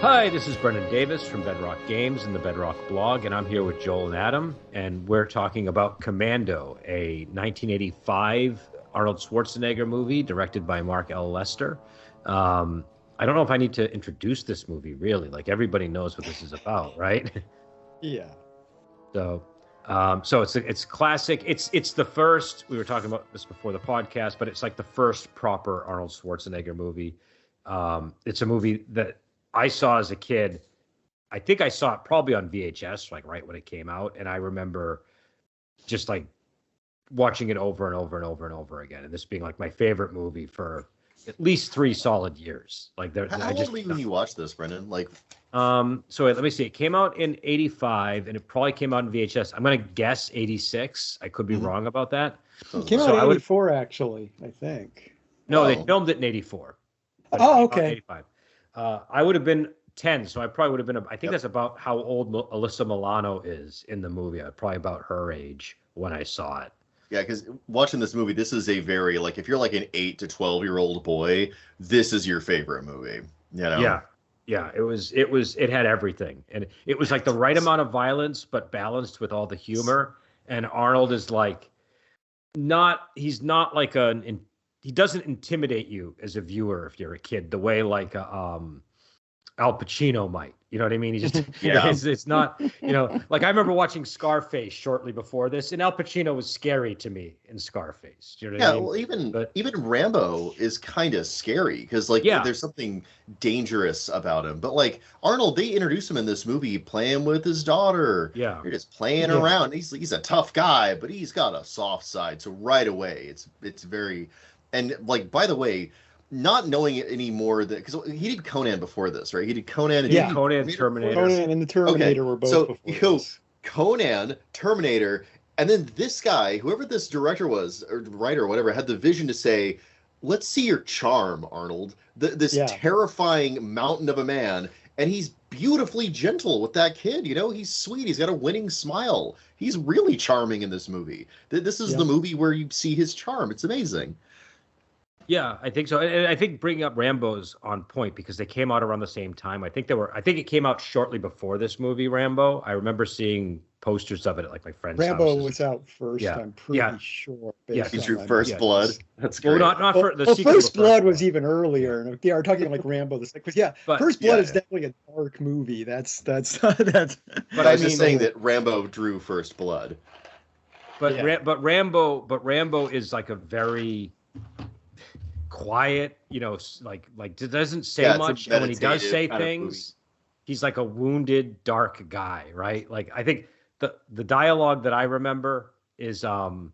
Hi, this is Brendan Davis from Bedrock Games and the Bedrock blog, and I'm here with Joel and Adam, and we're talking about Commando, a 1985 Arnold Schwarzenegger movie directed by Mark L. Lester. I don't know if I need to introduce this movie, really. Like, everybody knows what this is about, right? Yeah. So it's classic. It's the first. We were talking about this before the podcast, but it's like the first proper Arnold Schwarzenegger movie. It's a movie that I saw as a kid. I think I saw it probably on VHS, like right when it came out, and I remember just like watching it over and over and over and over again, and this being like my favorite movie for at least 3 solid years. Like, How old were you when you watched this, Brendan? Like, so wait, let me see. It came out in 85, and it probably came out in VHS. I'm gonna guess 86. I could be wrong about that. It came out in 84, actually, I think. No, they filmed it in 84. Oh, okay. 85. I would have been 10, so I probably would have been. I think that's about how old Alyssa Milano is in the movie. Probably about her age when I saw it. yeah, because watching this movie, this is a very, like, if you're like an 8 to 12-year-old boy, this is your favorite movie. You know? Yeah. It had everything, and it was like the right amount of violence, but balanced with all the humor. And Arnold is like, he's not like he doesn't intimidate you as a viewer if you're a kid the way like Al Pacino might. You know what I mean? He just it's not, like I remember watching Scarface shortly before this, and Al Pacino was scary to me in Scarface. Do you know what I mean? Well, even Rambo is kind of scary because there's something dangerous about him. But like Arnold, they introduce him in this movie playing with his daughter. Yeah, you're just playing around. He's a tough guy, but he's got a soft side. So right away, it's very, and like, by the way, not knowing it anymore, that because he did Conan before this, right? He did Conan. And Conan, Terminator. Conan and the Terminator were both before this. Conan, Terminator, and then this guy, whoever this director was, or writer, or whatever, had the vision to say, let's see your charm, Arnold. This terrifying mountain of a man, and he's beautifully gentle with that kid. He's sweet. He's got a winning smile. He's really charming in this movie. This is the movie where you see his charm. It's amazing. Yeah, I think so. And I think bringing up Rambo's on point because they came out around the same time. I think it came out shortly before this movie, Rambo. I remember seeing posters of it at like my friend's house. Rambo was out first, I'm pretty sure. Yeah, he drew First Blood. That's great. Well, not for the sequel. First Blood was even earlier. And we're talking like Rambo. First Blood is definitely a dark movie. That's. But I was just saying that Rambo drew First Blood. But Rambo is like a very quiet, like doesn't say much, and when he does say things, he's like a wounded, dark guy, right? Like I think the dialogue that I remember is and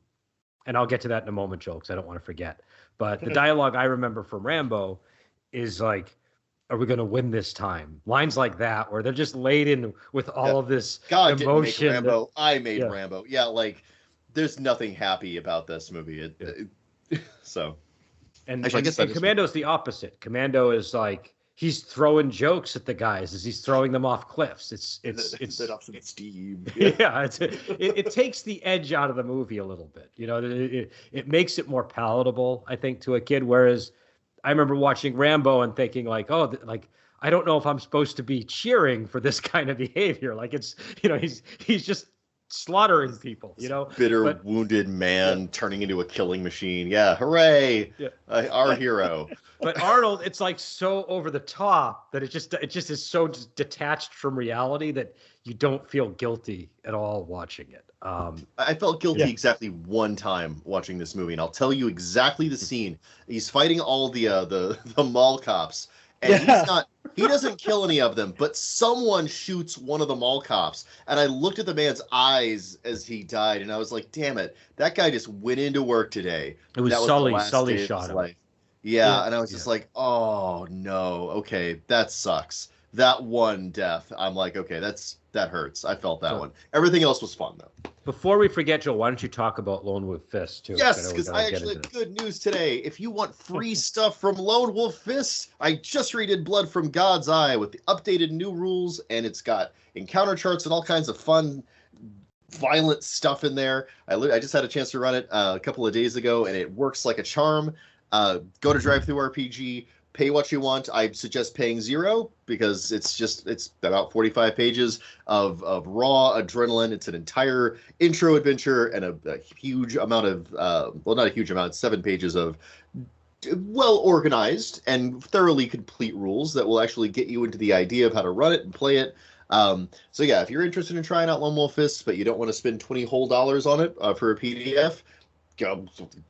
I'll get to that in a moment, Joel, because I don't want to forget. But the dialogue I remember from Rambo is like, "Are we going to win this time?" Lines like that, where they're just laden with all of this emotion. Didn't make Rambo. I made Rambo. Yeah, like there's nothing happy about this movie. So. And Commando's the opposite. Commando is like he's throwing jokes at the guys as he's throwing them off cliffs. It's up some steam. Yeah, it takes the edge out of the movie a little bit. It makes it more palatable, I think, to a kid. Whereas I remember watching Rambo and thinking like, oh, I don't know if I'm supposed to be cheering for this kind of behavior. Like it's he's just slaughtering people, bitter, wounded man turning into a killing machine. Yeah, hooray! Yeah. Our hero. But Arnold, it's like so over the top that it just is so detached from reality that you don't feel guilty at all watching it. I felt guilty exactly one time watching this movie, and I'll tell you exactly the scene. He's fighting all the mall cops. And he doesn't kill any of them, but someone shoots one of the mall cops. And I looked at the man's eyes as he died, and I was like, damn it, that guy just went into work today. It was Sully. Sully shot him. Life. Yeah, and I was just like, oh, no, okay, that sucks. That one death, I'm like, okay, that hurts. I felt that one. Everything else was fun, though. Before we forget, Joel, why don't you talk about Lone Wolf Fist, too? Yes, because I actually have good news today. If you want free stuff from Lone Wolf Fist, I just redid Blood from God's Eye with the updated new rules, and it's got encounter charts and all kinds of fun, violent stuff in there. I just had a chance to run it a couple of days ago, and it works like a charm. Go to Drive-Thru RPG, pay what you want. I suggest paying $0 because it's about 45 pages of raw adrenaline. It's an entire intro adventure and a huge amount of well, not a huge amount, 7 pages of well organized and thoroughly complete rules that will actually get you into the idea of how to run it and play it. So yeah, if you're interested in trying out Lone Wolf Fists, but you don't want to spend $20 whole on it for a PDF,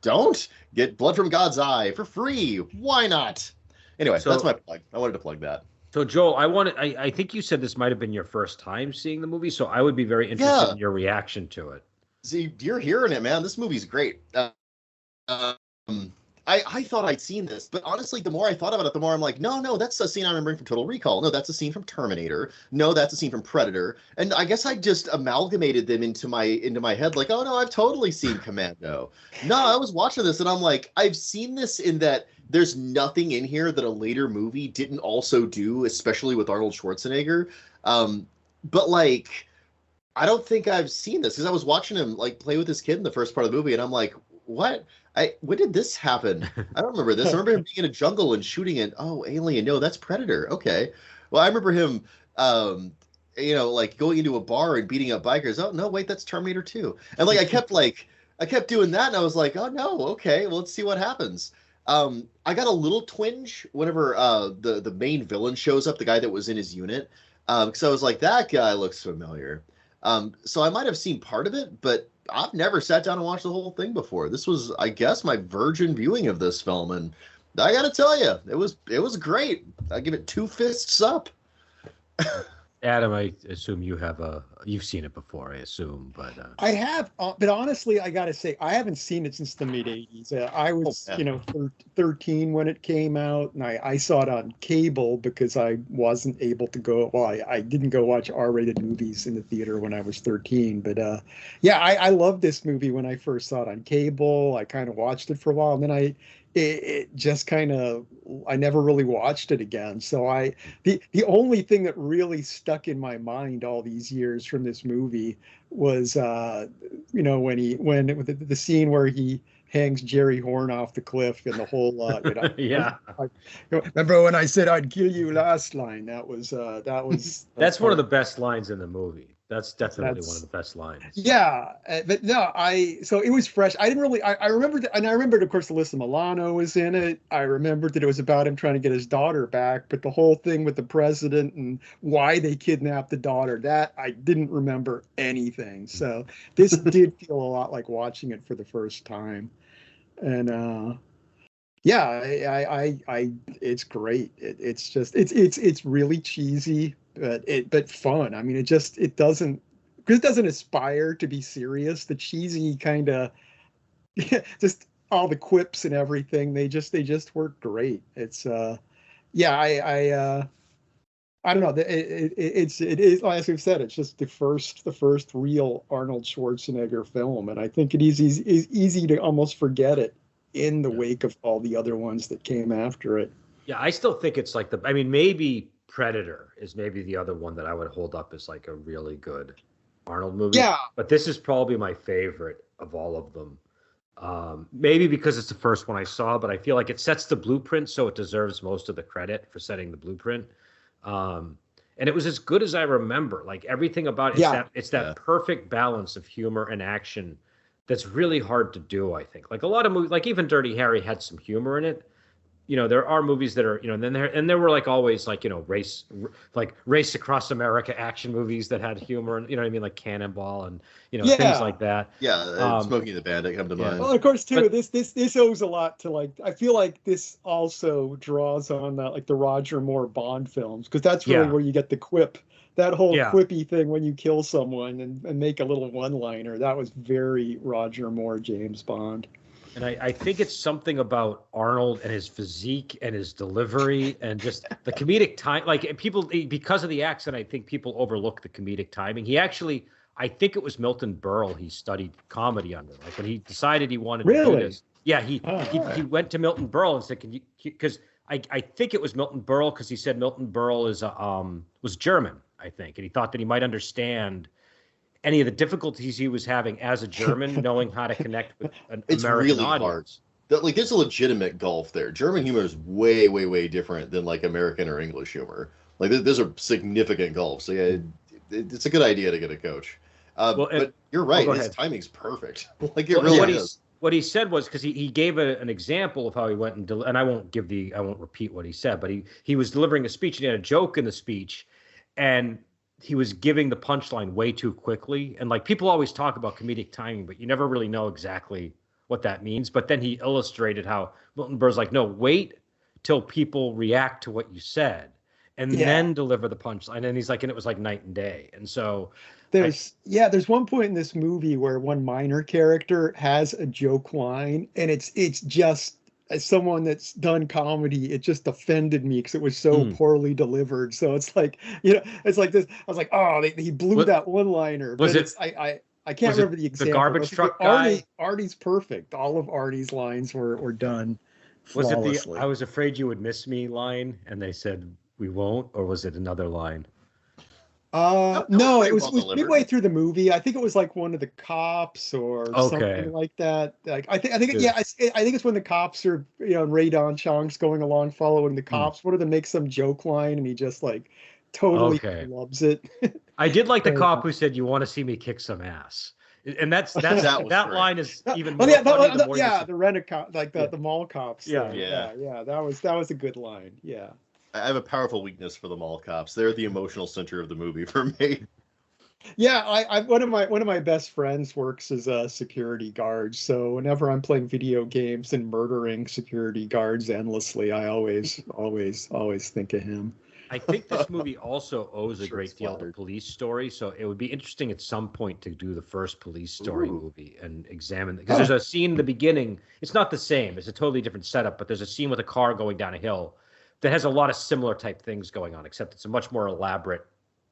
don't get Blood from God's Eye for free. Why not? Anyway, that's my plug. I wanted to plug that. So Joel, I think you said this might have been your first time seeing the movie, so I would be very interested in your reaction to it. See, you're hearing it, man. This movie's great. I thought I'd seen this, but honestly, the more I thought about it, the more I'm like, no, that's a scene I'm remembering from Total Recall. No, that's a scene from Terminator. No, that's a scene from Predator. And I guess I just amalgamated them into my head, like, oh no, I've totally seen Commando. No, I was watching this and I'm like, I've seen this in that there's nothing in here that a later movie didn't also do, especially with Arnold Schwarzenegger. But like, I don't think I've seen this because I was watching him like play with his kid in the first part of the movie, and I'm like, what? When did this happen? I don't remember this. I remember him being in a jungle and shooting it. Oh, Alien. No, that's Predator. Okay. Well, I remember him, like going into a bar and beating up bikers. Oh, no, wait, that's Terminator 2. And like, I kept doing that. And I was like, oh no, okay, well, let's see what happens. I got a little twinge whenever the main villain shows up, the guy that was in his unit. Because I was like, that guy looks familiar. So I might have seen part of it, but I've never sat down and watched the whole thing before. This was, I guess, my virgin viewing of this film, and I got to tell you, it was great. I give it 2 fists up. Adam, I assume you've seen it before. I assume, but I have. But honestly, I got to say, I haven't seen it since the mid '80s. I was, 13 when it came out, and I saw it on cable because I wasn't able to go. Well, I didn't go watch R-rated movies in the theater when I was 13. But I loved this movie when I first saw it on cable. I kind of watched it for a while, and then it just kind of, I never really watched it again. So the only thing that really stuck in my mind all these years from this movie was, when the scene where he hangs Jerry Horn off the cliff and the whole, yeah. Remember when I said I'd kill you last line? That was that's one of the best lines in the movie. That's definitely one of the best lines. Yeah, but no, so it was fresh. I didn't really. I remembered, and I remembered, of course, Alyssa Milano was in it. I remembered that it was about him trying to get his daughter back. But the whole thing with the president and why they kidnapped the daughter, that I didn't remember anything. So this did feel a lot like watching it for the first time, and it's great. It's really cheesy, but fun. I mean, it doesn't aspire to be serious. The cheesy kind of, just all the quips and everything, they just work great. It's I don't know. It is, as we've said, it's just the first real Arnold Schwarzenegger film, and I think it is easy to almost forget it in the wake of all the other ones that came after it. Yeah, I still think it's like maybe Predator is maybe the other one that I would hold up as like a really good Arnold movie. Yeah. But this is probably my favorite of all of them. Maybe because it's the first one I saw, but I feel like it sets the blueprint, so it deserves most of the credit for setting the blueprint. And it was as good as I remember. Like everything about it, it's that perfect balance of humor and action that's really hard to do, I think. Like a lot of movies, like even Dirty Harry had some humor in it. There are movies that are, and there were like always like, race across America action movies that had humor, and what I mean, like Cannonball and things like that. Yeah, Smokey the Bandit come to mind. Well, of course, too. This owes a lot to, like, I feel like this also draws on the Roger Moore Bond films, because that's really where you get the quip. That whole quippy thing when you kill someone and make a little one-liner, that was very Roger Moore, James Bond. And I think it's something about Arnold and his physique and his delivery and just the comedic time. Like people, because of the accent, I think people overlook the comedic timing. He actually, I think it was Milton Berle he studied comedy under. Like when he decided he wanted to do this. Yeah, he went to Milton Berle and said, "Can you?" Because I think it was Milton Berle, because he said Milton Berle was German, I think, and he thought that he might understand any of the difficulties he was having as a German, knowing how to connect with an American really audience. Hard. that like there's a legitimate gulf there. German humor is way, way, way different than like American or English humor. Like there's a significant gulf. So yeah, it's a good idea to get a coach. But you're right. His timing's perfect. Like it really is. What he said was, because he gave an example of how he went and I won't repeat what he said, but he was delivering a speech and he had a joke in the speech, and he was giving the punchline way too quickly. And like people always talk about comedic timing, but you never really know exactly what that means. But then he illustrated how Milton Berle's like, no, wait till people react to what you said and then deliver the punchline. And he's like, and it was like night and day. And so there's one point in this movie where one minor character has a joke line, and it's just, as someone that's done comedy, it just offended me because it was so poorly delivered. So it's like, it's like this. I was like, oh, he blew that one-liner. Was it? I can't remember the example. The garbage truck guy. Artie's perfect. All of Artie's lines were done flawlessly. Was it the "I was afraid you would miss me" line, and they said we won't, or was it another line? No, it was midway through the movie. I think it was like one of the cops or something like that. Like I think it's when the cops are, Ray Don Chong's going along following the cops. One of them makes some joke line, and he just like totally loves it. I did like the cop who said, "You want to see me kick some ass," and that line is even more funny. The rent-a-cop, like the mall cops. Yeah. That was a good line. Yeah. I have a powerful weakness for the mall cops. They're the emotional center of the movie for me. Yeah, I one of my best friends works as a security guard. So whenever I'm playing video games and murdering security guards endlessly, I always think of him. I think this movie also owes a great deal to police story. So it would be interesting at some point to do the first police story movie and examine it. Because there's a scene in the beginning. It's not the same. It's a totally different setup. But there's a scene with a car going down a hill that has a lot of similar type things going on, except it's a much more elaborate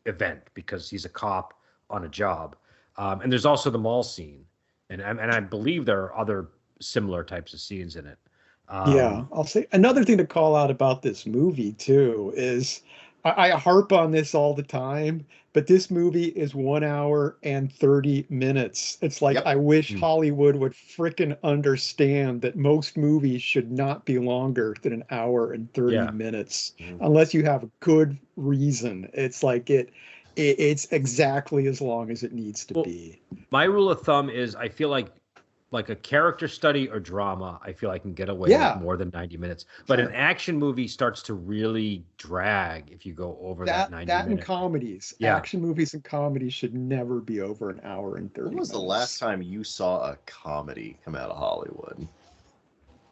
event because he's a cop on a job. And there's also the mall scene. And I believe there are other similar types of scenes in it. I'll say another thing to call out about this movie too is I harp on this all the time, but this movie is 1 hour and 30 minutes. It's like, I wish Hollywood would frickin' understand that most movies should not be longer than 1 hour and 30 minutes, unless you have a good reason. It's like it's exactly as long as it needs to be. My rule of thumb is I feel like a character study or drama, I feel I can get away with more than 90 minutes. But an action movie starts to really drag if you go over that 90 minutes. And comedies. Action movies and comedies should never be over 1 hour and 30 minutes. When was the last time you saw a comedy come out of Hollywood?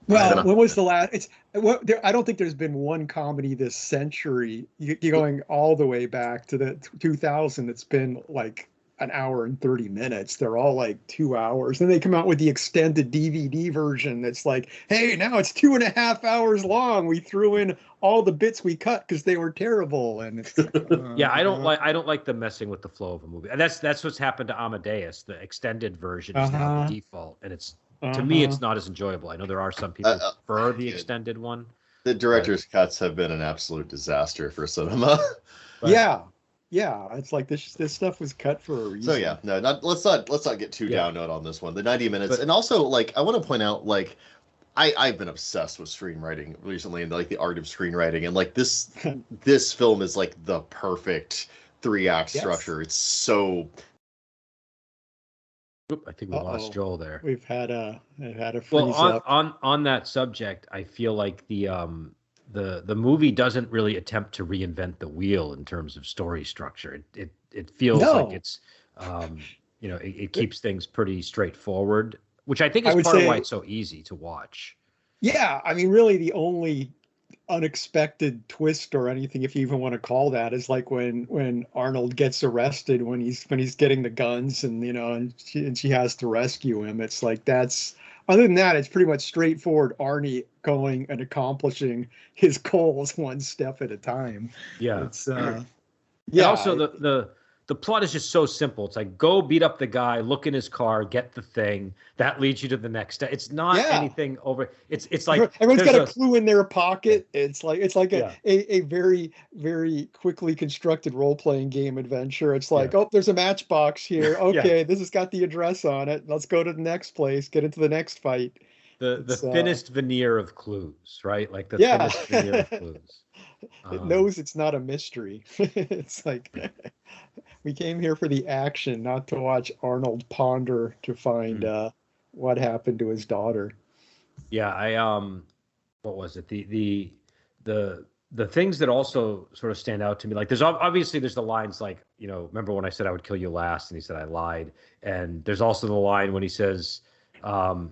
Well, when was the last? I don't think there's been one comedy this century. You're going all the way back to the 2000. It's been like 1 hour and 30 minutes. They're all like 2 hours. Then they come out with the extended DVD version that's like, hey, now it's 2.5 hours long. We threw in all the bits we cut because they were terrible. And it's I don't like the messing with the flow of a movie. And that's what's happened to Amadeus. The extended version is now the default, and it's to me it's not as enjoyable. I know there are some people who prefer the extended one. The director's cuts have been an absolute disaster for cinema. Yeah, it's like this stuff was cut for a reason. So let's not get too down note on this one. The 90 minutes, and also like I want to point out like I've been obsessed with screenwriting recently and like the art of screenwriting, and like this film is like the perfect 3-act structure. It's so. I think we lost Joel there. We've had a freeze up. On that subject, I feel like the movie doesn't really attempt to reinvent the wheel in terms of story structure. It feels like it's it keeps things pretty straightforward, which I think is part of why it's so easy to watch. Yeah, I mean, really, the only unexpected twist or anything, if you even want to call that, is like when Arnold gets arrested when he's getting the guns and she has to rescue him. It's like that's. Other than that, it's pretty much straightforward Arnie going and accomplishing his goals one step at a time. Yeah. It's also the plot is just so simple. It's like go beat up the guy, look in his car, get the thing. That leads you to the next step. It's not anything over. It's like everyone's got a clue in their pocket. It's like a very, very quickly constructed role-playing game adventure. It's like, there's a matchbox here. Okay, this has got the address on it. Let's go to the next place, get into the next fight. the thinnest veneer of clues, right? Like the Yeah. thinnest veneer of clues. It knows it's not a mystery. It's like we came here for the action, not to watch Arnold ponder to find what happened to his daughter. Yeah, what was it? The things that also sort of stand out to me, like there's obviously there's the lines like, you know, remember when I said I would kill you last, and he said I lied, and there's also the line when he says right,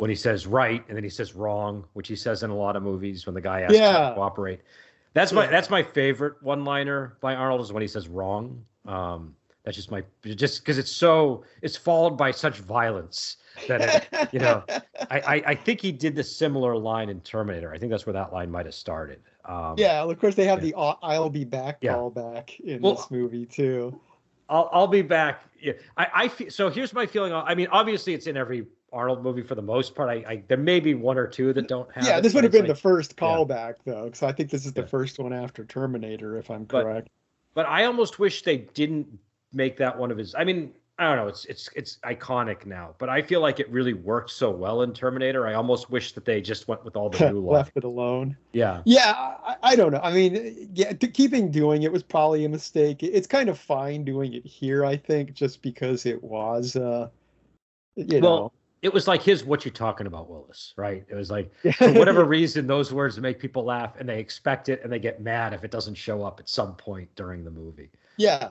and then he says wrong, which he says in a lot of movies when the guy asks him to cooperate. That's my favorite one-liner by Arnold is when he says wrong. That's just because it's followed by such violence that it, you know, I think he did the similar line in Terminator. I think that's where that line might have started. Yeah, of course they have the "I'll be back" callback in this movie too. I'll be back. Yeah, I feel so. Here's my feeling. I mean, obviously it's in every Arnold movie for the most part. there may be one or two that don't have. Yeah, this would have been the first callback though, because I think this is the first one after Terminator, if I'm correct. But I almost wish they didn't make that one of his. I mean, I don't know. It's iconic now, but I feel like it really worked so well in Terminator. I almost wish that they just went with all the new left it alone. Yeah. Yeah, I don't know. I mean, yeah, keeping doing it was probably a mistake. It's kind of fine doing it here, I think, just because it was, you know. It was like what you talking about, Willis, right? It was like, for whatever reason, those words make people laugh, and they expect it, and they get mad if it doesn't show up at some point during the movie. Yeah.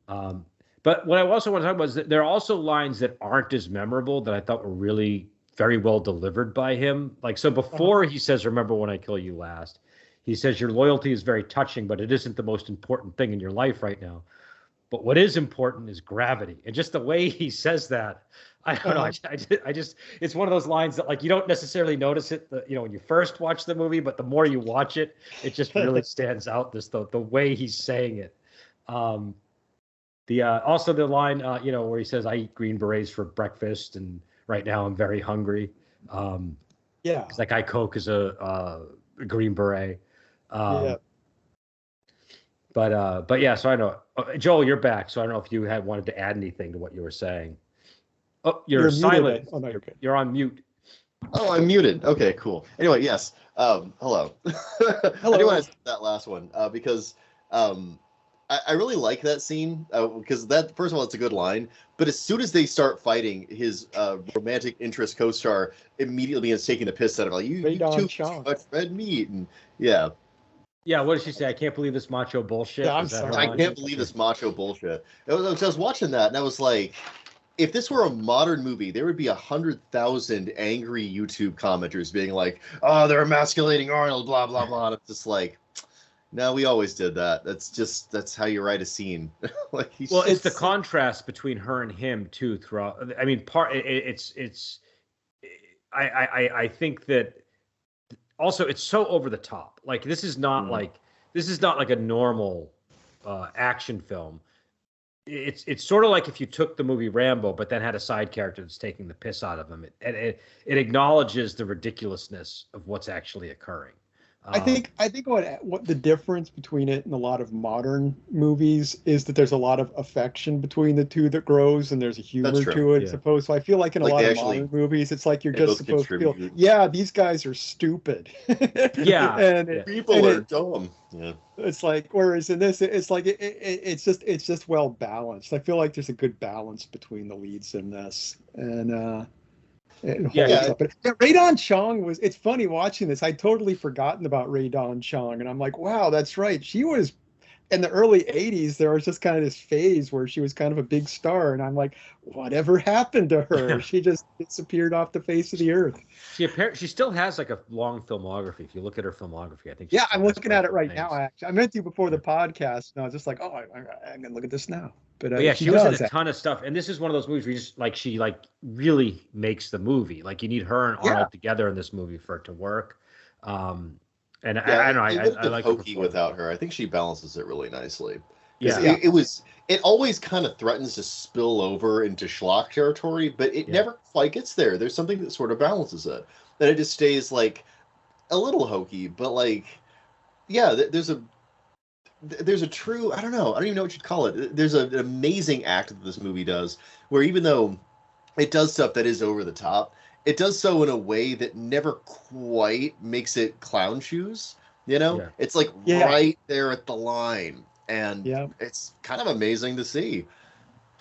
But what I also want to talk about is that there are also lines that aren't as memorable that I thought were really very well delivered by him. Like, so before he says, remember when I kill you last, he says, your loyalty is very touching, but it isn't the most important thing in your life right now. But what is important is gravity. And just the way he says that, I don't know. I just, it's one of those lines that like, you don't necessarily notice it, you know, when you first watch the movie, but the more you watch it, it just really stands out. The way he's saying it. Also the line, you know, where he says, I eat Green Berets for breakfast, and right now I'm very hungry. Yeah. That guy Coke is a Green Beret. Yeah. But yeah, so I know, Joel, you're back. So I don't know if you wanted to add anything to what you were saying. Oh, you're silent. Oh, no, you're good. You're on mute. Oh, I'm muted. Okay, cool. Anyway, yes. Hello. Hello. I do want to say that last one because I really like that scene because that, first of all, it's a good line. But as soon as they start fighting, his romantic interest co-star immediately begins taking the piss out of him. Like, you too much red meat. And yeah. Yeah, what did she say? I can't believe this macho bullshit. Yeah, I'm sorry. I can't believe this macho bullshit. I was watching that, and I was like, if this were a modern movie, there would be 100,000 angry YouTube commenters being like, "Oh, they're emasculating Arnold," blah blah blah. And it's just like, no, we always did that. That's how you write a scene. Like, it's the contrast between her and him too. Throughout, I mean, I think that. Also, it's so over the top. Like, this is not like a normal action film. It's sort of like if you took the movie Rambo, but then had a side character that's taking the piss out of him. It acknowledges the ridiculousness of what's actually occurring. I think what the difference between it and a lot of modern movies is that there's a lot of affection between the two that grows, and there's a humor to it. Yeah. So I feel like in a lot of modern movies, it's like you're just supposed to feel, yeah, these guys are stupid. Yeah, and people are dumb. Yeah, it's like, whereas in this, it's like it's just well balanced. I feel like there's a good balance between the leads in this, and. Rae Dawn Chong it's funny watching this. I'd totally forgotten about Rae Dawn Chong, and I'm like, wow, that's right. She was in the early 80s. There was just kind of this phase where she was kind of a big star, and I'm like, whatever happened to her? She just disappeared off the face of the earth. She still has like a long filmography. If you look at her filmography, I think. Yeah, I'm looking at it right now. Actually, I meant to before the podcast, and I was just like, oh, I'm gonna look at this now. But yeah, she was in a ton of stuff, and this is one of those movies where you just she really makes the movie. Like, you need her and Arnold together in this movie for it to work. And I don't know, I like hokey without her. I think she balances it really nicely. Yeah, it always kind of threatens to spill over into schlock territory, but it never quite gets there. There's something that sort of balances it. That it just stays like a little hokey, but like, yeah, there's a true, I don't even know what you'd call it. There's an amazing act that this movie does, where even though it does stuff that is over the top, it does so in a way that never quite makes it clown shoes. You know, it's like right there at the line, and it's kind of amazing to see.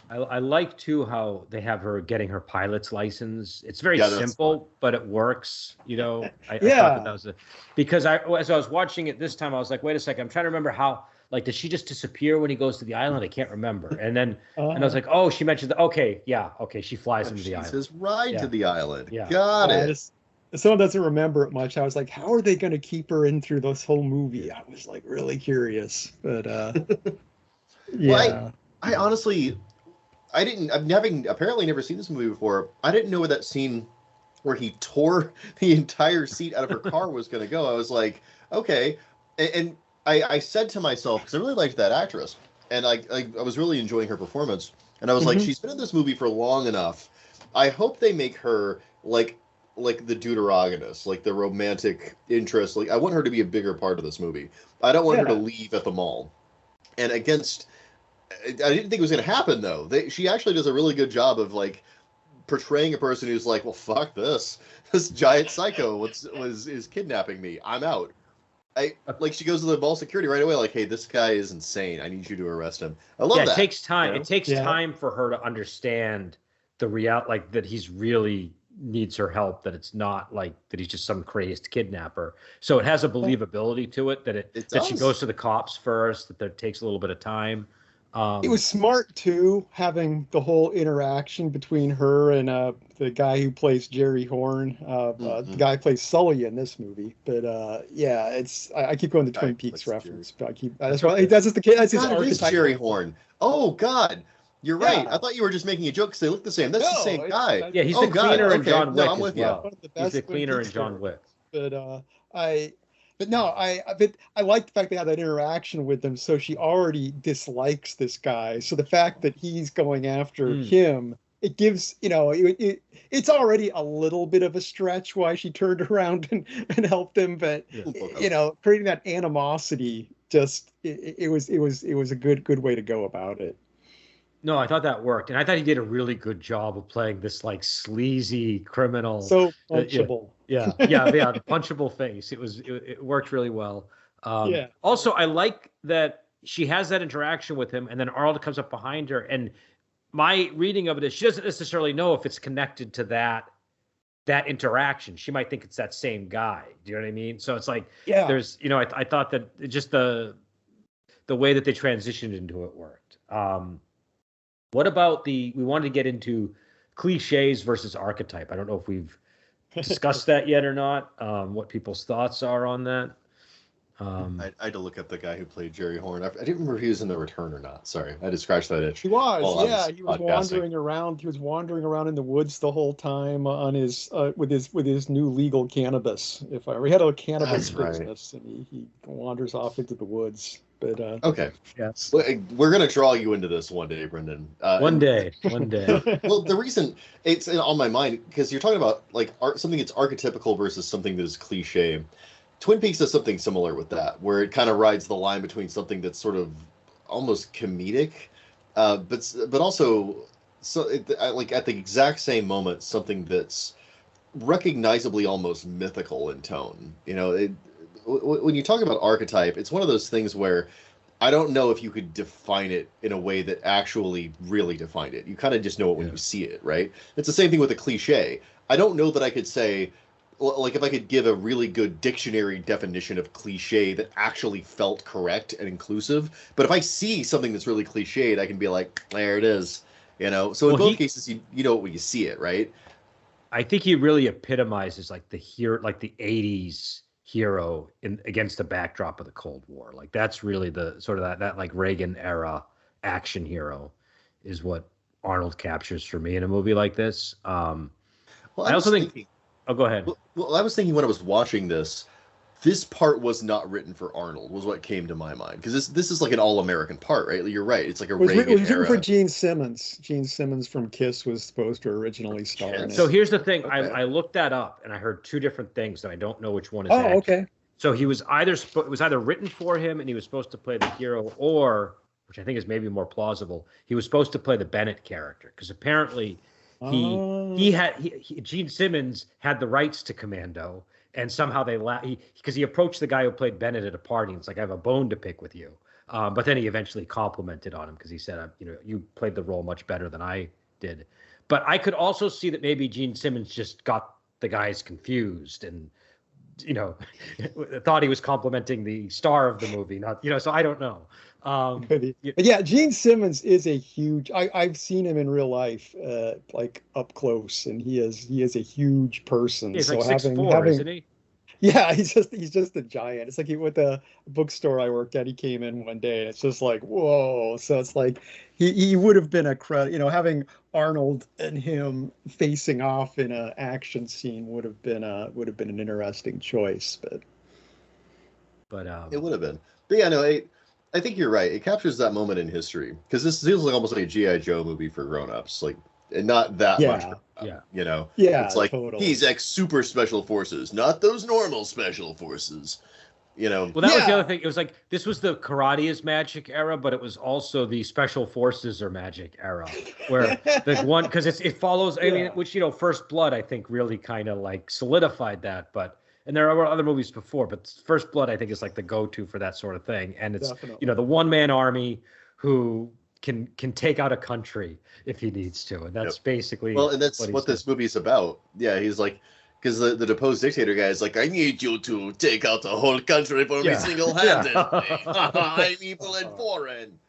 I like too how they have her getting her pilot's license. It's very simple, but it works. You know, I thought that was because as I was watching it this time, I was like, wait a second, I'm trying to remember how. Like, does she just disappear when he goes to the island? I can't remember. And then and I was like, oh, she mentioned okay, she flies him to the island. She says ride to the island. Yeah. Got it. Someone doesn't remember it much. I was like, how are they going to keep her in through this whole movie? I was like really curious, but well, I honestly, I've apparently never seen this movie before. I didn't know where that scene where he tore the entire seat out of her car was going to go. I was like, okay, and I said to myself, because I really liked that actress, and I was really enjoying her performance, and I was like, she's been in this movie for long enough. I hope they make her like the deuteragonist, like the romantic interest. Like, I want her to be a bigger part of this movie. I don't want her to leave at the mall. And I didn't think it was going to happen, though. She actually does a really good job of like portraying a person who's like, well, fuck this giant psycho is kidnapping me. I'm out. She goes to the mall security right away, like, hey, this guy is insane. I need you to arrest him. I love that. It takes time. You know? It takes time for her to understand the reality, like that he's really needs her help, that it's not like that he's just some crazed kidnapper. So it has a believability to it that she goes to the cops first, that there takes a little bit of time. It was smart too, having the whole interaction between her and the guy who plays Jerry Horn. The guy who plays Sully in this movie. But it's I keep going to Twin Peaks reference, but I keep that's right. That's just the kid. That's his archetype. Jerry Horn. Oh God. You're right. I thought you were just making a joke because they look the same. That's the same guy. Yeah, he's the cleaner in John Wick I'm with as well. you. He's the cleaner in John Wick. But I like the fact they had that interaction with them. So she already dislikes this guy. So the fact that he's going after him, it gives, it's already a little bit of a stretch why she turned around and helped him. But, creating that animosity, just, it was a good way to go about it. No, I thought that worked, and I thought he did a really good job of playing this like sleazy criminal. So punchable. The punchable face. It worked really well. Also, I like that she has that interaction with him, and then Arnold comes up behind her. And my reading of it is she doesn't necessarily know if it's connected to that interaction. She might think it's that same guy. Do you know what I mean? So it's like there's I thought that just the way that they transitioned into it worked. What about we wanted to get into cliches versus archetype. I don't know if we've discussed that yet or not, what people's thoughts are on that. I had to look up the guy who played Jerry Horn. I didn't remember if he was in The Return or not. Sorry, I had to scratch that itch. He was, he was wandering around. He was wandering around in the woods the whole time on his with his new legal cannabis. He had a cannabis business, and he wanders off into the woods. But okay, yes, we're gonna draw you into this one day, Brendan. One day. Well, the reason it's on my mind because you're talking about like something that's archetypical versus something that is cliche. Twin Peaks does something similar with that, where it kind of rides the line between something that's sort of almost comedic, but also like at the exact same moment, something that's recognizably almost mythical in tone. When you talk about archetype, it's one of those things where I don't know if you could define it in a way that actually really defined it. You kind of just know it when you see it, right? It's the same thing with a cliche. I don't know that I could say, like, if I could give a really good dictionary definition of cliche that actually felt correct and inclusive. But if I see something that's really cliched, I can be like, there it is. So in both cases, you know it when you see it, right? I think he really epitomizes like the 80s hero against the backdrop of the Cold War. Like that's really the sort of that like Reagan era action hero is what Arnold captures for me in a movie like this. I also think. Oh, go ahead. Well, I was thinking when I was watching this part was not written for Arnold. Was what came to my mind because this is like an all-American part, right? You're right. It's like a Reagan era. It was written for Gene Simmons. Gene Simmons from Kiss was supposed to originally star in it. So here's the thing. Okay. I looked that up and I heard two different things and I don't know which one is. Oh, okay. So it was either written for him and he was supposed to play the hero, or which I think is maybe more plausible, he was supposed to play the Bennett character because apparently Gene Simmons had the rights to Commando, and somehow because he approached the guy who played Bennett at a party, and it's like, I have a bone to pick with you. But then he eventually complimented on him because he said, you played the role much better than I did. But I could also see that maybe Gene Simmons just got the guys confused and, thought he was complimenting the star of the movie, not, so I don't know. But yeah, Gene Simmons is a huge. I've seen him in real life, like up close, and he is a huge person. He's like 6'4", isn't he? Yeah, he's just a giant. It's like with the bookstore I worked at, he came in one day, and it's just like, whoa. So it's like he would have been having Arnold and him facing off in an action scene would have been an interesting choice, but it would have been. But yeah, no, I think you're right. It captures that moment in history because this feels like almost like a G.I. Joe movie for grown-ups, like, and not that much. Yeah. Yeah, it's like totally. He's super special forces, not those normal special forces. Well, that was the other thing. It was like this was the karate is magic era, but it was also the special forces are magic era, where the one because it follows. I mean, which First Blood I think really kind of like solidified that, but. And there are other movies before, but First Blood, I think, is like the go-to for that sort of thing. And it's, the one-man army who can take out a country if he needs to. And that's basically and that's what this movie's about. Yeah, he's like, because the deposed dictator guy is like, I need you to take out the whole country for me single-handedly. I'm evil and foreign.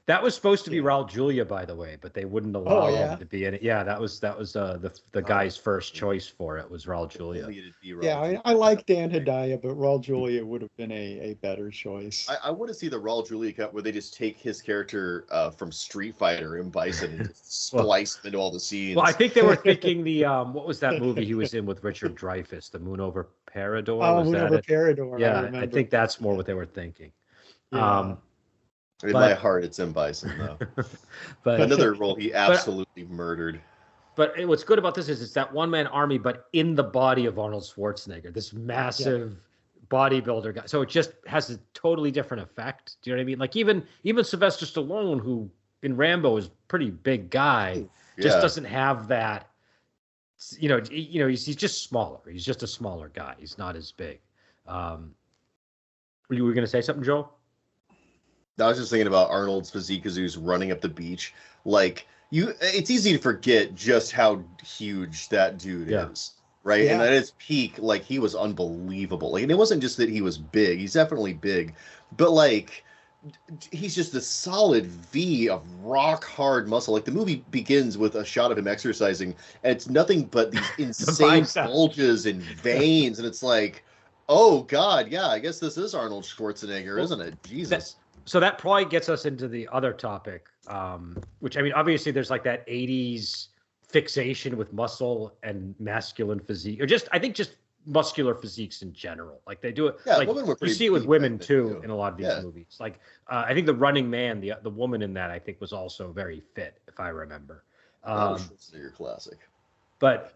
That was supposed to be Raul Julia, by the way, but they wouldn't allow him to be in it. Yeah, that was the guy's first choice for it was Raul Julia. Yeah, I like Dan Hedaya, but Raul Julia would have been a better choice. I want to see the Raul Julia cut where they just take his character from Street Fighter and Bison and splice him into all the scenes. Well, I think they were thinking the what was that movie he was in with Richard Dreyfuss, The Moon Over Parador? Moon Over Parador. Yeah, I think that's more what they were thinking. Yeah. In my heart, it's M. Bison, though. But another role he absolutely murdered. But what's good about this is it's that one-man army, but in the body of Arnold Schwarzenegger, this massive bodybuilder guy. So it just has a totally different effect. Do you know what I mean? Like even Sylvester Stallone, who in Rambo is a pretty big guy, just doesn't have that. He's just smaller. He's just a smaller guy. He's not as big. You were going to say something, Joe? I was just thinking about Arnold's physique as he was running up the beach. Like it's easy to forget just how huge that dude is, right? Yeah. And at his peak, like he was unbelievable. Like, and it wasn't just that he was big; he's definitely big, but like he's just a solid V of rock hard muscle. Like the movie begins with a shot of him exercising, and it's nothing but these insane bulges and veins, and it's like, oh God, yeah, I guess this is Arnold Schwarzenegger, isn't it? Jesus. So that probably gets us into the other topic, which, I mean, obviously there's like that 80s fixation with muscle and masculine physique, or I think just muscular physiques in general. Like they do it, like you see it with women too in a lot of these movies. Like I think The Running Man, the woman in that, I think was also very fit, if I remember. Your classic. But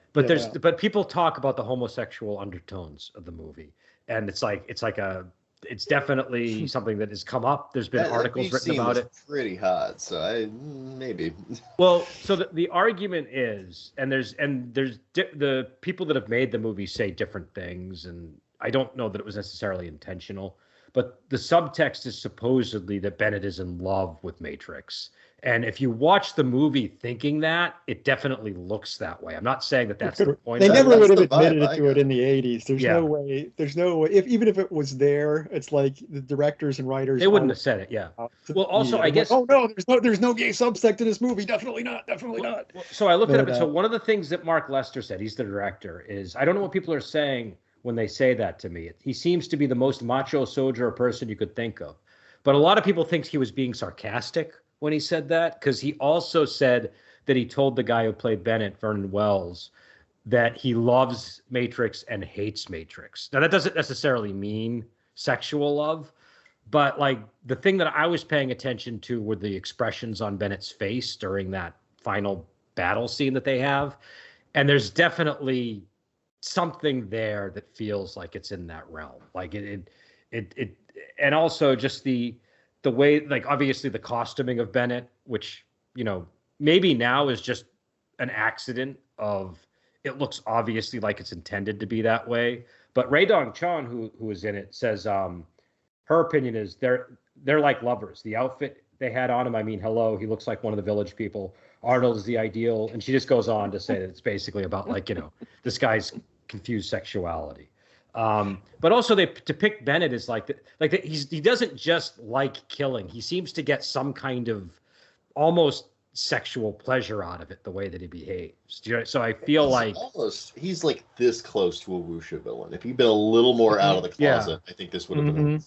people talk about the homosexual undertones of the movie, and it's definitely something that has come up. There's been articles written about it. Pretty hot, so maybe. Well, so the argument is, and there's the people that have made the movie say different things, and I don't know that it was necessarily intentional, but the subtext is supposedly that Bennett is in love with Matrix. And if you watch the movie thinking that, it definitely looks that way. I'm not saying that that's the point. They never would have admitted to it in the 80s. There's no way. There's no way. Even if it was there, it's like the directors and writers. They wouldn't have said it. Yeah. Well, also, I guess. Oh no, there's no gay subtext in this movie. Definitely not. Definitely not. So I looked it up. And so one of the things that Mark Lester said, he's the director, is I don't know what people are saying when they say that to me. He seems to be the most macho soldier or person you could think of, but a lot of people think he was being sarcastic when he said that, because he also said that he told the guy who played Bennett, Vernon Wells, that he loves Matrix and hates Matrix. Now, that doesn't necessarily mean sexual love, but like the thing that I was paying attention to were the expressions on Bennett's face during that final battle scene that they have. And there's definitely something there that feels like it's in that realm. Like it and also just the way, like obviously the costuming of Bennett, which, maybe now is just an accident of it looks obviously like it's intended to be that way. But Rae Dong Chan, who is in it, says her opinion is they're like lovers. The outfit they had on him, I mean, hello, he looks like one of the Village People. Arnold is the ideal, and she just goes on to say that it's basically about like, you know, this guy's confused sexuality. But also they depict Bennett as like he doesn't just like killing. He seems to get some kind of almost sexual pleasure out of it, the way that he behaves. So I feel he's like this close to a wuxia villain. If he'd been a little more out of the closet, I think this would have been.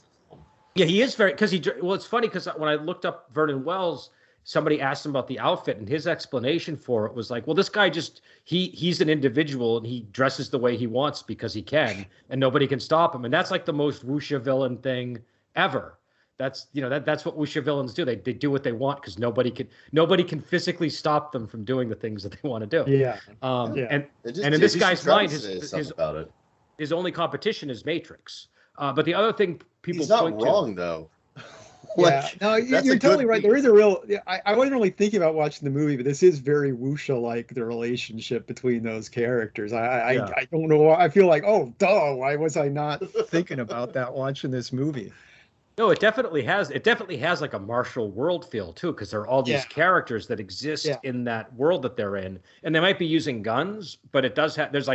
Yeah, he is very, because it's funny because when I looked up Vernon Wells, somebody asked him about the outfit, and his explanation for it was like, well, this guy just he's an individual and he dresses the way he wants because he can, and nobody can stop him. And that's like the most wuxia villain thing ever. That's, you know, that's what wuxia villains do. They do what they want because nobody can physically stop them from doing the things that they want to do. Yeah. And in this guy's mind, his only competition is Matrix. But the other thing people he's not point wrong to, though. Yeah, no, you're totally right. There is a real. I wasn't really thinking about watching the movie, but this is very wuxia-like, the relationship between those characters. I don't know. I feel like, oh, duh. Why was I not thinking about that watching this movie? No, it definitely has. It definitely has like a martial world feel too, because there are all these characters that exist in that world that they're in, and they might be using guns, but it does have. There's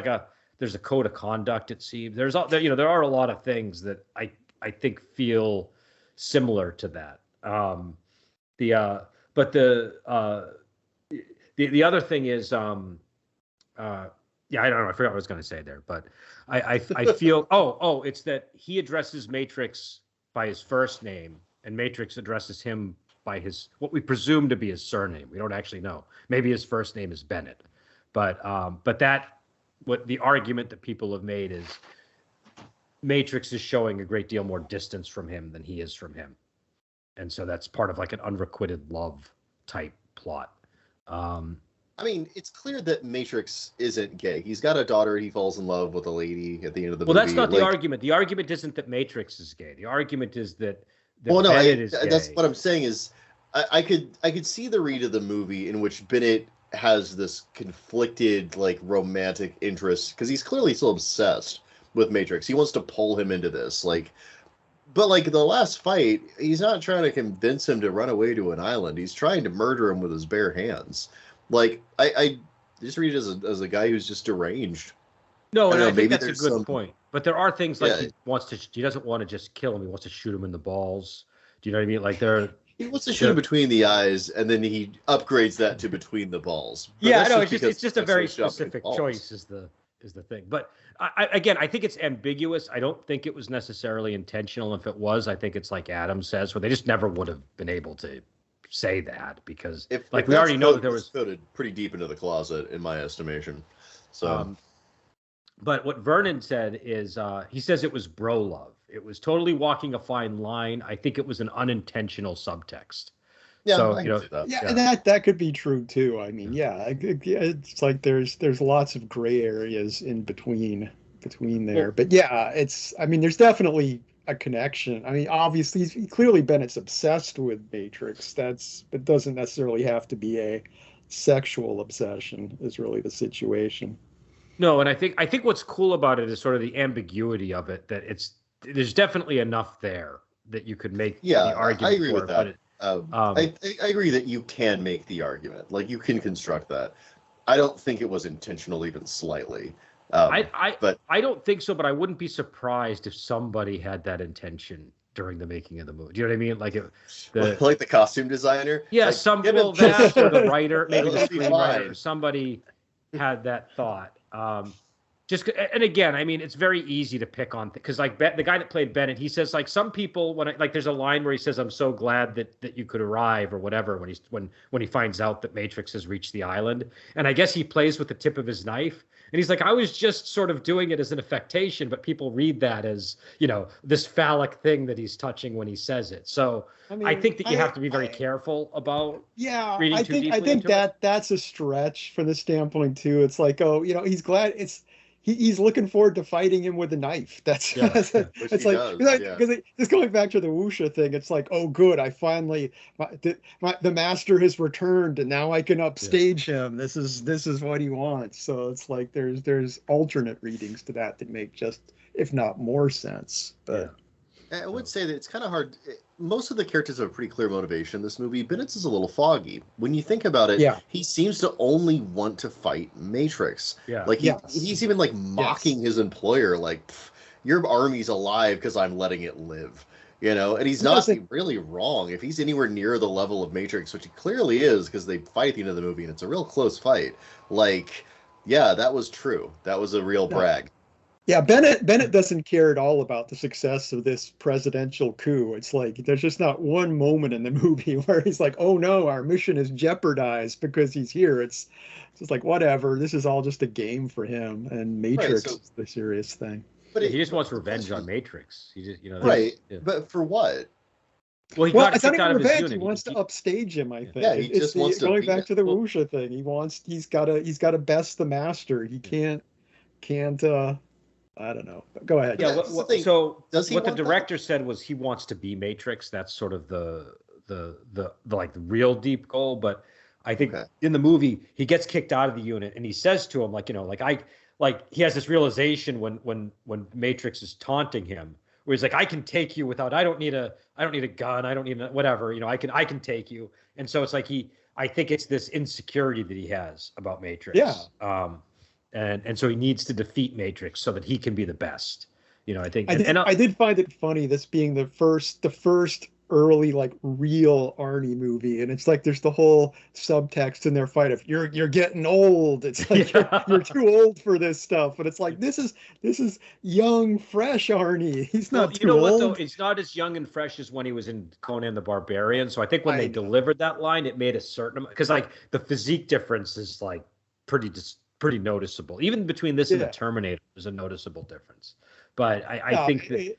a code of conduct. It seems there are a lot of things that I think feel similar to that. The other thing is I don't know, I forgot what I was going to say there, but I feel it's that he addresses Matrix by his first name and Matrix addresses him by what we presume to be his surname. We don't actually know. Maybe his first name is Bennett, but what the argument that people have made is Matrix is showing a great deal more distance from him than he is from him. And so that's part of like an unrequited love type plot. I mean, it's clear that Matrix isn't gay. He's got a daughter. He falls in love with a lady at the end of the movie. Well, that's not the argument. The argument isn't that Matrix is gay. The argument is that Bennett is gay. That's what I'm saying is I could see the read of the movie in which Bennett has this conflicted like romantic interest because he's clearly still obsessed with Matrix. He wants to pull him into this, but the last fight, he's not trying to convince him to run away to an island. He's trying to murder him with his bare hands. I just read it as a guy who's just deranged. No, and I think that's a good point. But there are things like he doesn't want to just kill him. He wants to shoot him in the balls. Do you know what I mean? Like he wants to shoot him between the eyes, and then he upgrades that to between the balls. But yeah, I know. It's just a very specific choice is the thing. But I think it's ambiguous. I don't think it was necessarily intentional. If it was, I think it's like Adam says, where they just never would have been able to say that because we already know that there was coded pretty deep into the closet, in my estimation. So, but what Vernon said is he says it was bro love. It was totally walking a fine line. I think it was an unintentional subtext. Yeah, so, I can see that. Yeah, and that could be true too. I mean, it's like there's lots of gray areas in between there. But yeah, there's definitely a connection. I mean, obviously, clearly Bennett's obsessed with Matrix. It doesn't necessarily have to be a sexual obsession. Is really the situation. No, and I think what's cool about it is sort of the ambiguity of it. That there's definitely enough there that you could make the argument. I agree with that. I agree that you can make the argument. Like you can construct that. I don't think it was intentional even slightly. But I don't think so, but I wouldn't be surprised if somebody had that intention during the making of the movie. Do you know what I mean? Like the costume designer? Yeah, or the writer, maybe the screenwriter, fine. Somebody had that thought. And again, I mean, it's very easy to pick on because the guy that played Bennett, he says like some people there's a line where he says, "I'm so glad that you could arrive" or whatever when he finds out that Matrix has reached the island, and I guess he plays with the tip of his knife, and he's like, "I was just sort of doing it as an affectation," but people read that as this phallic thing that he's touching when he says it. So I think that you have to be very careful about reading too deeply. I think that's a stretch from the standpoint too. It's like, he's glad he's looking forward to fighting him with a knife. That's it's like just going back to the wuxia thing. It's like, oh, good, I finally the master has returned, and now I can upstage him. This is what he wants. So it's like there's alternate readings to that make just, if not more sense. But I would say that it's kind of hard. Most of the characters have a pretty clear motivation in this movie. Bennett's is a little foggy. When you think about it, he seems to only want to fight Matrix. Yeah. Like, he's even, like, mocking his employer, like, your army's alive because I'm letting it live. You know? And he's not really wrong. If he's anywhere near the level of Matrix, which he clearly is, because they fight at the end of the movie, and it's a real close fight, like, yeah, that was true. That was a real brag. Yeah, Bennett doesn't care at all about the success of this presidential coup. It's like there's just not one moment in the movie where he's like, "Oh no, our mission is jeopardized because he's here." It's just like, whatever. This is all just a game for him, and Matrix is the serious thing. But he just wants revenge on Matrix. He just, But for what? Well, he got it's not kicked out even of his revenge. unit. He wants to upstage him. I think. Yeah, he just wants to going back to the wuxia thing. He's got to best the master. He can't. I don't know. Go ahead. Yeah. So what the director said was he wants to be Matrix. That's sort of the like the real deep goal. But I think in the movie he gets kicked out of the unit, and he says to him he has this realization when Matrix is taunting him, where he's like, I can take you without. I don't need a gun. I don't need whatever. I can take you. And so it's like I think it's this insecurity that he has about Matrix. Yeah. And so he needs to defeat Matrix so that he can be the best. I think. I did find it funny, this being the first early, like, real Arnie movie, and it's like there's the whole subtext in their fight of you're getting old. It's like you're too old for this stuff, but it's like this is young, fresh Arnie. He's not too old. What though? It's not as young and fresh as when he was in Conan the Barbarian. So I think when they delivered that line, it made a certain, because like the physique difference is like pretty noticeable. Even between this and the Terminator, there's a noticeable difference. But I think that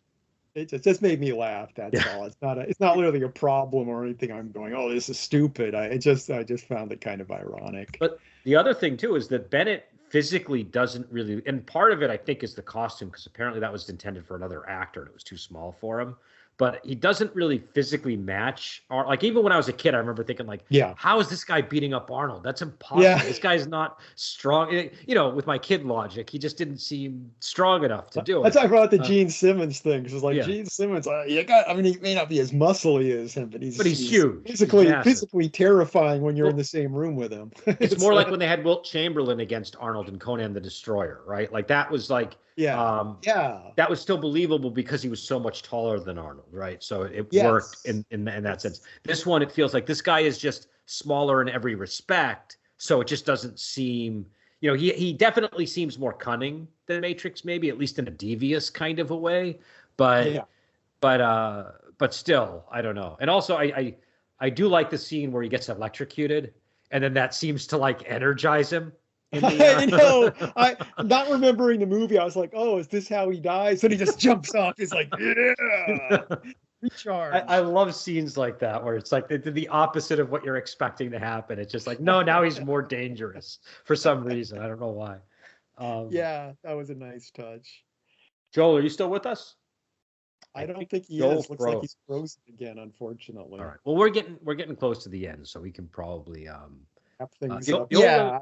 it just made me laugh. That's all. It's not literally a problem or anything. I'm going, oh, this is stupid. I just found it kind of ironic. But the other thing too is that Bennett physically doesn't really, and part of it I think is the costume, because apparently that was intended for another actor and it was too small for him. But he doesn't really physically match. Like, even when I was a kid, I remember thinking, like, how is this guy beating up Arnold? That's impossible. Yeah. This guy's not strong. With my kid logic, he just didn't seem strong enough to do it. That's why I brought the Gene Simmons thing, because it's like Gene Simmons. He may not be as muscly as him, but he's huge. Physically terrifying when you're in the same room with him. It's more like when they had Wilt Chamberlain against Arnold in Conan the Destroyer, right? Like, that was like. That was still believable because he was so much taller than Arnold, right? So it worked in that sense. This one, it feels like this guy is just smaller in every respect, so it just doesn't seem, he definitely seems more cunning than Matrix, maybe, at least in a devious kind of a way, but still, I don't know. And also, I do like the scene where he gets electrocuted, and then that seems to like energize him. I know. I'm not remembering the movie. I was like, "Oh, is this how he dies?" And he just jumps off. He's like, "Yeah, recharge." I love scenes like that where it's like the opposite of what you're expecting to happen. It's just like, no, now he's more dangerous for some reason. I don't know why. Yeah, that was a nice touch. Joel, are you still with us? I don't think he is. Looks like he's frozen again, unfortunately. All right. Well, we're getting close to the end, so we can probably wrap things up. Yeah.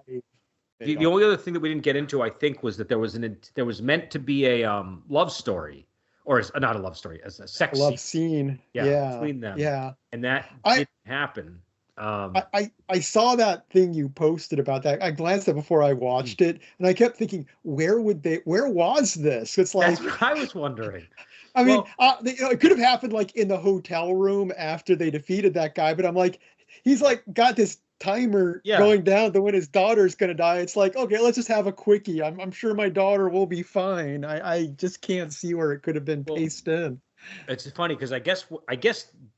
The only other thing that we didn't get into, I think, was that there was meant to be a love story, or not a love story, as a sex scene. Between them. Yeah, and that didn't happen. I saw that thing you posted about that. I glanced at it before I watched it, and I kept thinking, where was this? It's like, that's what I was wondering. I mean, it could have happened like in the hotel room after they defeated that guy, but I'm like, he's like got this timer going down to when his daughter's going to die. It's like, okay, let's just have a quickie. I'm sure my daughter will be fine. I just can't see where it could have been paced in. It's funny because I guess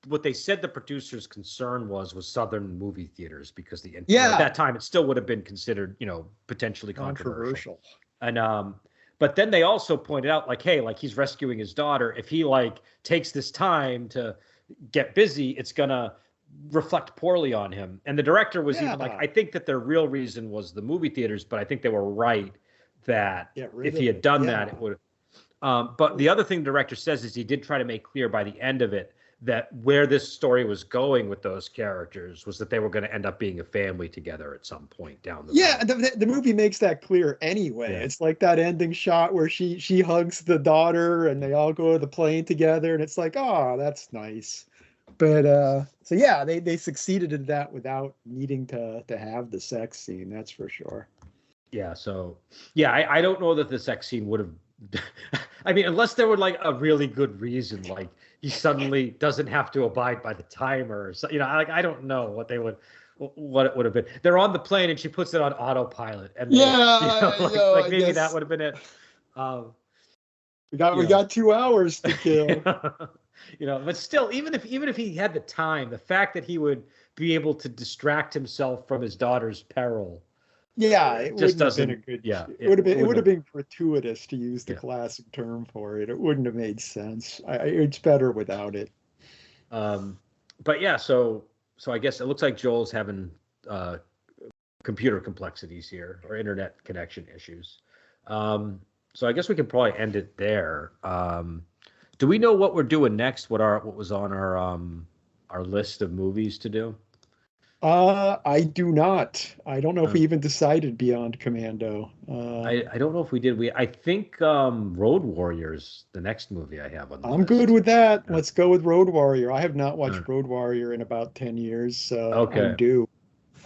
what they said the producer's concern was Southern movie theaters, because at that time it still would have been considered, potentially controversial. And but then they also pointed out, like, hey, like, he's rescuing his daughter. If he like takes this time to get busy, it's gonna reflect poorly on him. And the director was even like, I think that their real reason was the movie theaters, but I think they were right that Get rid if of he had it, done yeah. that, it would have. But the other thing the director says is he did try to make clear by the end of it that where this story was going with those characters was that they were going to end up being a family together at some point down the Yeah, road. the movie makes that clear anyway. Yeah. It's like that ending shot where she hugs the daughter and they all go to the plane together, and it's like, oh, that's nice. But so yeah, they succeeded in that without needing to have the sex scene, that's for sure. Yeah, so yeah, I don't know that the sex scene would have I mean, unless there were like a really good reason, like he suddenly doesn't have to abide by the timer or so, like I don't know what it would have been. They're on the plane and she puts it on autopilot and like maybe that would have been it. We got 2 hours to kill. But still, even if he had the time, the fact that he would be able to distract himself from his daughter's peril. Yeah, it just wouldn't have been doesn't. a good. Yeah, it would have been gratuitous, to use the classic term for it. It wouldn't have made sense. It's better without it. But yeah, so I guess it looks like Joel's having computer complexities here or internet connection issues. So I guess we can probably end it there. Do we know what we're doing next? What was on our list of movies to do? I do not. I don't know if we even decided beyond Commando. I don't know if we did. I think Road Warriors, the next movie I have on the I'm list. good with that. Yeah. Let's go with Road Warrior. I have not watched Road Warrior in about 10 years, so I'm due.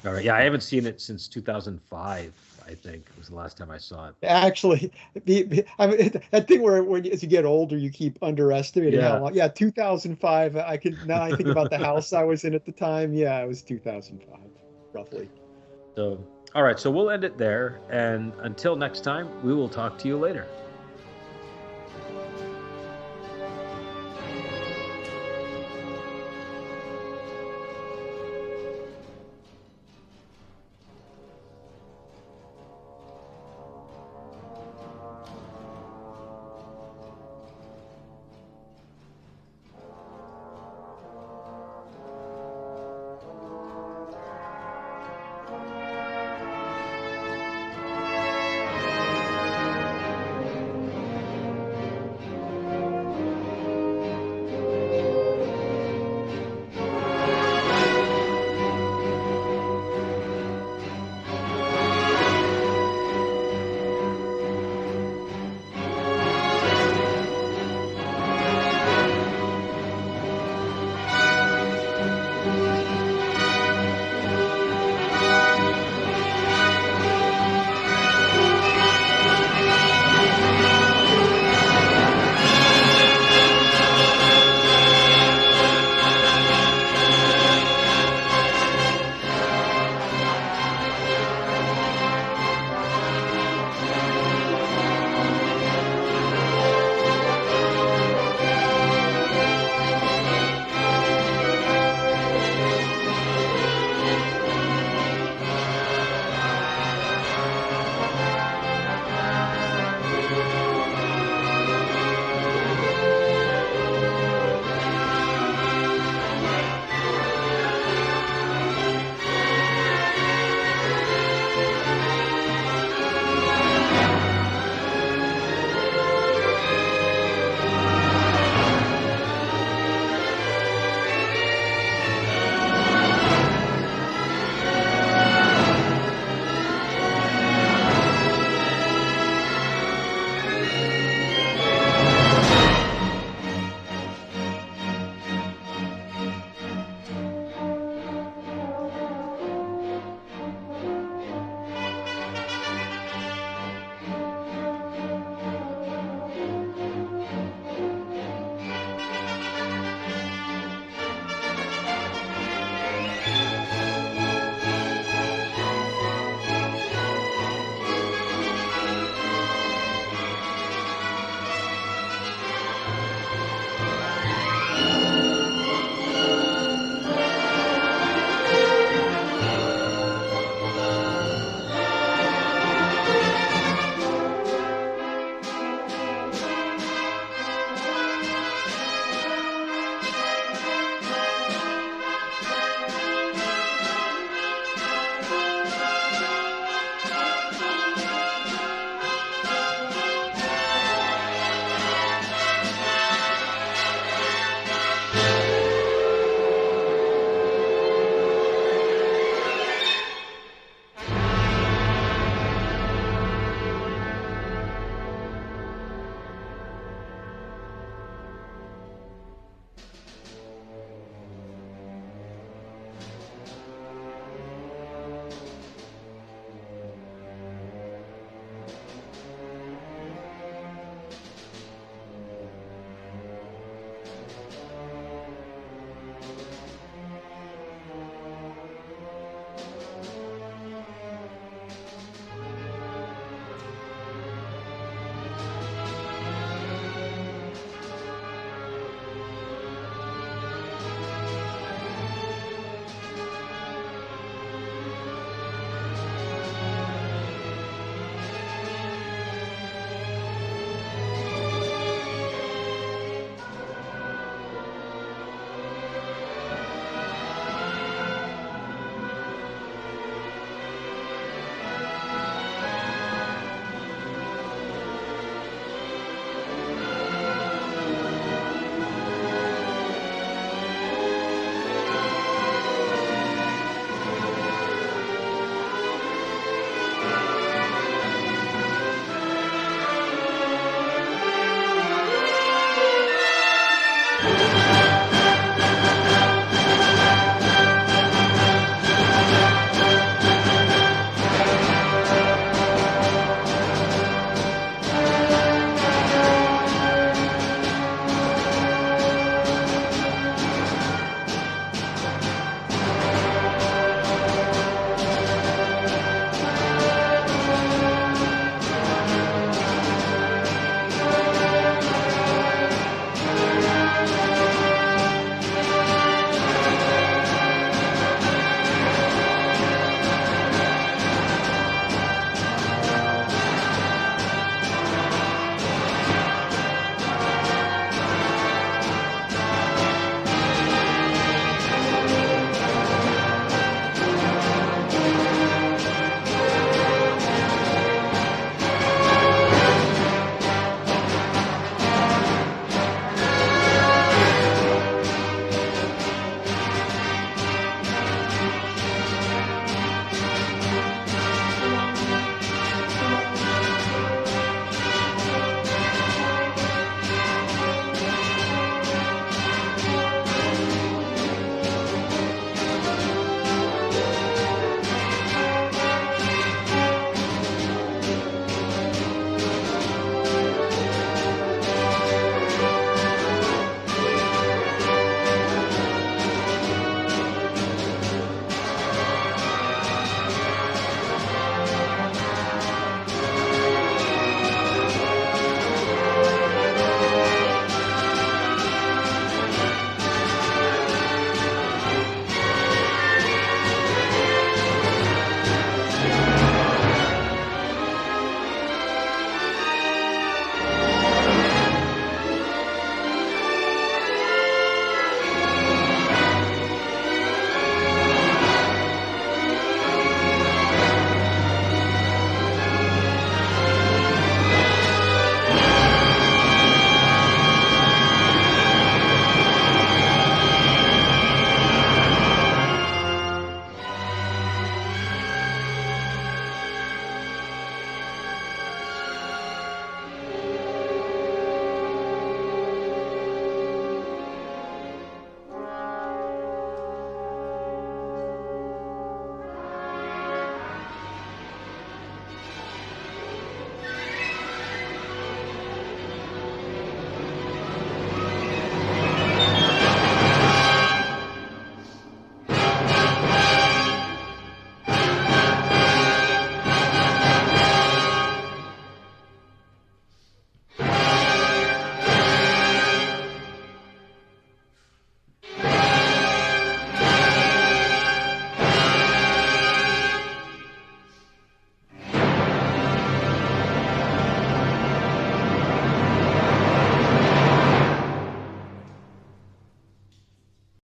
All right. Yeah, I haven't seen it since 2005. I think it was the last time I saw it. Actually, that thing where as you get older, you keep underestimating how long. Yeah, 2005. I think about the house I was in at the time. Yeah, it was 2005, roughly. So, all right. So we'll end it there. And until next time, we will talk to you later.